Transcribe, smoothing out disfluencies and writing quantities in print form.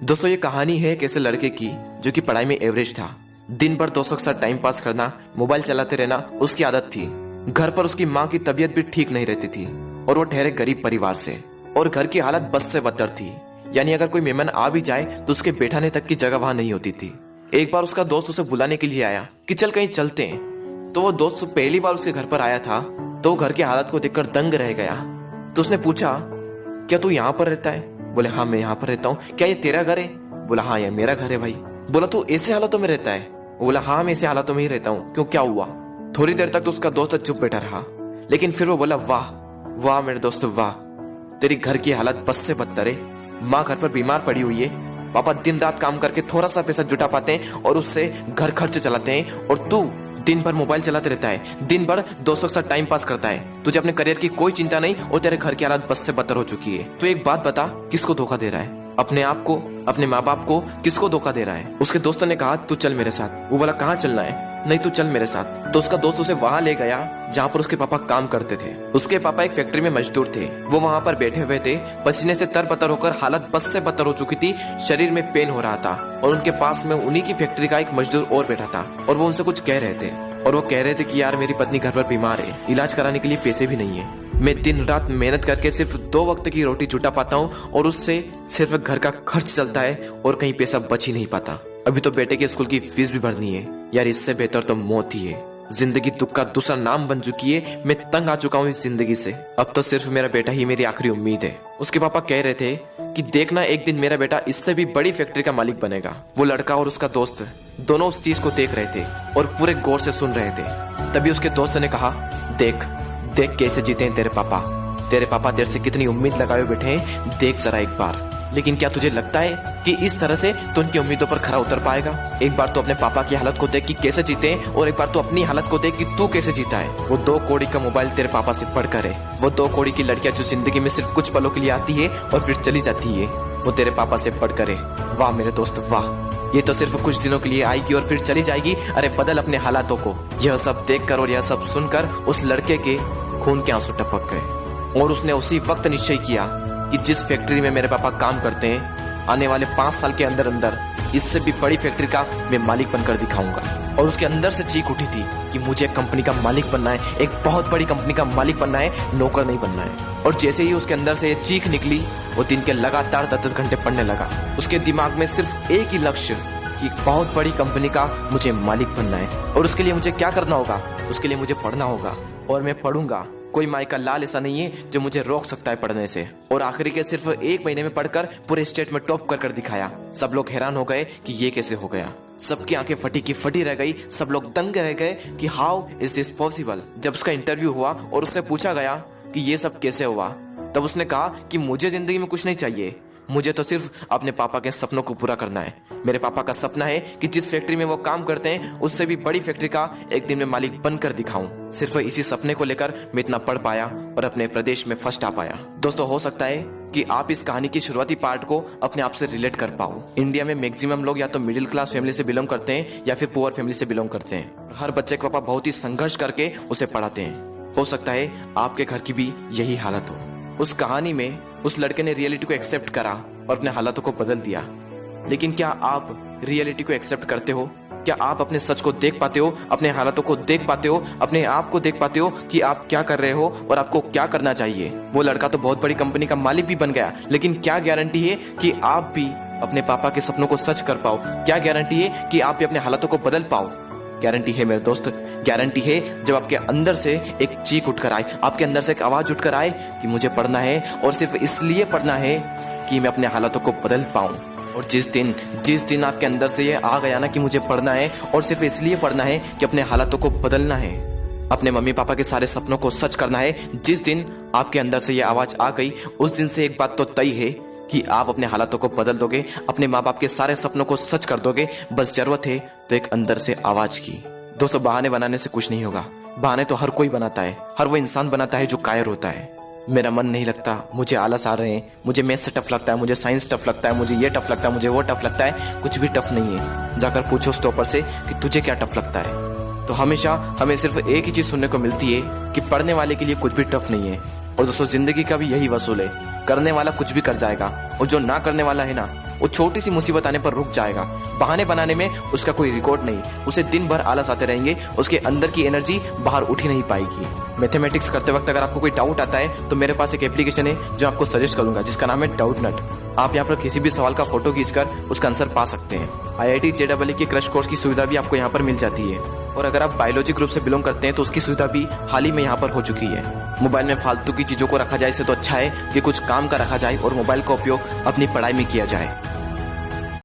दोस्तों ये कहानी है एक ऐसे लड़के की जो कि पढ़ाई में एवरेज था। दिन भर दोस्तों के साथ टाइम पास करना, मोबाइल चलाते रहना उसकी आदत थी। घर पर उसकी माँ की तबीयत भी ठीक नहीं रहती थी और वो ठहरे गरीब परिवार से, और घर की हालत बद से बदतर थी। यानी अगर कोई मेहमान आ भी जाए तो उसके बैठाने तक की जगह वहां नहीं होती थी। एक बार उसका दोस्त उसे बुलाने के लिए आया कि चल कहीं चलते हैं। तो वो दोस्त पहली बार उसके घर पर आया था तो घर की हालत को देखकर दंग रह गया। तो उसने पूछा, क्या तू यहाँ पर रहता है? बोले हाँ मैं यहाँ पर रहता हूँ। क्या ये तेरा घर है? बोला हाँ ये मेरा घर है भाई। बोला तू ऐसे हालातों में रहता है? बोला हाँ मैं ऐसे हालातों में ही रहता हूँ। क्यों, क्या हुआ? थोड़ी देर तक तो उसका दोस्त चुप बैठा रहा, लेकिन फिर वो बोला वाह वाह मेरे दोस्त वाह, तेरी घर की हालत बस से बदतर है। माँ घर पर बीमार पड़ी हुई है, पापा दिन रात काम करके थोड़ा सा पैसा जुटा पाते हैं और उससे घर खर्च चलाते हैं, और तू दिन भर मोबाइल चलाते रहता है, दिन भर दोस्तों के साथ टाइम पास करता है। तुझे अपने करियर की कोई चिंता नहीं और तेरे घर की हालत बस से बदतर हो चुकी है। तो एक बात बता, किसको धोखा दे रहा है? अपने आप को, अपने माँ बाप को? किसको धोखा दे रहा है? उसके दोस्तों ने कहा तू चल मेरे साथ। वो बोला कहाँ चलना है? नहीं तू चल मेरे साथ। तो उसका दोस्त उसे वहां ले गया जहाँ पर उसके पापा काम करते थे। उसके पापा एक फैक्ट्री में मजदूर थे। वो वहां पर बैठे हुए थे, पसीने से तरबतर होकर हालत बस से बदतर हो चुकी थी, शरीर में पेन हो रहा था, और उनके पास में उन्हीं की फैक्ट्री का एक मजदूर और बैठा था और वो उनसे कुछ कह रहे थे। और वो कह रहे थे कि यार मेरी पत्नी घर पर बीमार है, इलाज कराने के लिए पैसे भी नहीं है। मैं दिन रात मेहनत करके सिर्फ 2 वक्त की रोटी जुटा पाता हूँ और उससे सिर्फ घर का खर्च चलता है और कहीं पैसा बच ही नहीं पाता। अभी तो बेटे के स्कूल की फीस भी भरनी है। यार इससे बेहतर तो मौत ही है। जिंदगी दुख का दूसरा नाम बन चुकी है। मैं तंग आ चुका हूँ इस जिंदगी से। अब तो सिर्फ मेरा बेटा ही मेरी आखिरी उम्मीद है। उसके पापा कह रहे थे कि देखना एक दिन मेरा बेटा इससे भी बड़ी फैक्ट्री का मालिक बनेगा। वो लड़का और उसका दोस्त दोनों उस चीज को देख रहे थे और पूरे गौर से सुन रहे थे। तभी उसके दोस्त ने कहा, देख देख कैसे जीते हैं तेरे पापा। तेरे पापा तेरे से कितनी उम्मीद लगाए बैठे हैं, देख जरा एक बार। लेकिन क्या तुझे लगता है कि इस तरह से तो उनकी उम्मीदों पर खरा उतर पाएगा? एक बार तो अपने पापा की हालत को देख कि कैसे जीते हैं, और एक बार तो अपनी हालत को देख कि तू कैसे जीता है। वो 2 कौड़ी का मोबाइल तेरे पापा से पढ़कर है। वो 2 कौड़ी की लड़कियां जो जिंदगी में सिर्फ कुछ पलों के लिए आती है और फिर चली जाती है, वो तेरे पापा से पढ़कर है। वाह मेरे दोस्त वाह, ये तो सिर्फ कुछ दिनों के लिए आएगी और फिर चली जाएगी। अरे बदल अपने हालातों को। यह सब देखकर और यह सब सुनकर उस लड़के के खून के आंसू टपक गए और उसने उसी वक्त निश्चय किया कि जिस फैक्ट्री में मेरे पापा काम करते हैं, आने वाले 5 साल के अंदर अंदर इससे भी बड़ी फैक्ट्री का मैं मालिक बनकर दिखाऊंगा। और उसके अंदर से चीख उठी थी कि मुझे कंपनी का मालिक बनना है, एक बहुत बड़ी कंपनी का मालिक बनना है, नौकर नहीं बनना है। और जैसे ही उसके अंदर से ये चीख निकली, वो दिन के लगातार 10 घंटे पढ़ने लगा। उसके दिमाग में सिर्फ एक ही लक्ष्य कि बहुत बड़ी कंपनी का मुझे मालिक बनना है। और उसके लिए मुझे क्या करना होगा? उसके लिए मुझे पढ़ना होगा और मैं पढ़ूंगा। कोई माई का लाल ऐसा नहीं है जो मुझे रोक सकता है पढ़ने से। और आखिरी के सिर्फ 1 महीने में पढ़कर पूरे स्टेट में टॉप कर दिखाया। सब लोग हैरान हो गए कि ये कैसे हो गया। सबकी आंखें फटी की फटी रह गई। सब लोग दंग रह गए कि हाउ इज दिस पॉसिबल। जब उसका इंटरव्यू हुआ और उससे पूछा गया कि ये सब कैसे हुआ, तब उसने कहा कि मुझे जिंदगी में कुछ नहीं चाहिए, मुझे तो सिर्फ अपने पापा के सपनों को पूरा करना है। मेरे पापा का सपना है कि जिस फैक्ट्री में वो काम करते हैं उससे भी बड़ी फैक्ट्री का एक दिन में मालिक बनकर दिखाऊं। सिर्फ इसी सपने को लेकर मैं इतना पढ़ पाया और अपने प्रदेश में फर्स्ट आ पाया। दोस्तों हो सकता है कि आप इस कहानी की शुरुआती पार्ट को अपने आप से रिलेट कर पाओ। इंडिया में मैक्सिमम लोग या तो मिडिल क्लास फैमिली से बिलोंग करते हैं या फिर पुअर फैमिली से बिलोंग करते हैं। हर बच्चे के पापा बहुत ही संघर्ष करके उसे पढ़ाते हैं। हो सकता है आपके घर की भी यही हालत हो। उस कहानी में उस लड़के ने रियलिटी को एक्सेप्ट करा और अपने हालातों को बदल दिया। लेकिन क्या आप रियलिटी को एक्सेप्ट करते हो? क्या आप अपने सच को देख पाते हो, अपने हालातों को देख पाते हो, अपने आप को देख पाते हो कि आप क्या कर रहे हो और आपको क्या करना चाहिए? वो लड़का तो बहुत बड़ी कंपनी का मालिक भी बन गया, लेकिन क्या गारंटी है कि आप भी अपने पापा के सपनों को सच कर पाओ? क्या गारंटी है कि आप भी अपने हालातों को बदल पाओ? गारंटी है मेरे दोस्त, गारंटी है जब आपके अंदर से एक चीख उठकर आए, आपके अंदर से एक आवाज उठकर आए कि मुझे पढ़ना है और सिर्फ इसलिए पढ़ना है कि मैं अपने हालातों को बदल पाऊं। और जिस दिन आपके अंदर से ये आ गया ना कि मुझे पढ़ना है और सिर्फ इसलिए पढ़ना है कि अपने हालातों को बदलना है, अपने मम्मी पापा के सारे सपनों को सच करना है, जिस दिन आपके अंदर से ये आवाज आ गई, उस दिन से एक बात तो तय है कि आप अपने हालातों को बदल दोगे, अपने माँ बाप के सारे सपनों को सच कर दोगे। बस जरूरत है तो एक अंदर से आवाज की। दोस्तों बहाने बनाने से कुछ नहीं होगा। बहाने तो हर कोई बनाता है, हर वो इंसान बनाता है जो कायर होता है। मेरा मन नहीं लगता, मुझे आलस आ रहे हैं, मुझे मैथ्स टफ लगता है, मुझे साइंस टफ लगता है, मुझे ये टफ लगता है, मुझे वो टफ लगता है। कुछ भी टफ नहीं है। जाकर पूछो उस टॉपर से कि तुझे क्या टफ लगता है। तो हमेशा हमें सिर्फ एक ही चीज सुनने को मिलती है कि पढ़ने वाले के लिए कुछ भी टफ नहीं है। और दोस्तों जिंदगी का भी यही वसूल है, करने वाला कुछ भी कर जाएगा और जो ना करने वाला है ना वो छोटी सी मुसीबत आने पर रुक जाएगा। बहाने बनाने में उसका कोई रिकॉर्ड नहीं, उसे दिन भर आलस आते रहेंगे, उसके अंदर की एनर्जी बाहर उठ ही नहीं पाएगी। मैथमेटिक्स करते वक्त अगर आपको कोई डाउट आता है तो मेरे पास एक एप्लीकेशन है जो आपको सजेस्ट करूंगा, जिसका नाम है डाउट नट। आप यहाँ पर किसी भी सवाल का फोटो खींचकर उसका आंसर पा सकते हैं। IIT JEE के क्रश कोर्स की सुविधा भी आपको यहाँ पर मिल जाती है। और अगर आप बायोलॉजी ग्रुप से बिलोंग करते हैं तो उसकी सुविधा भी हाल ही में यहाँ पर हो चुकी है। मोबाइल में फालतू की चीजों को रखा जाए इससे तो अच्छा है कि कुछ काम का रखा जाए और मोबाइल का उपयोग अपनी पढ़ाई में किया जाए।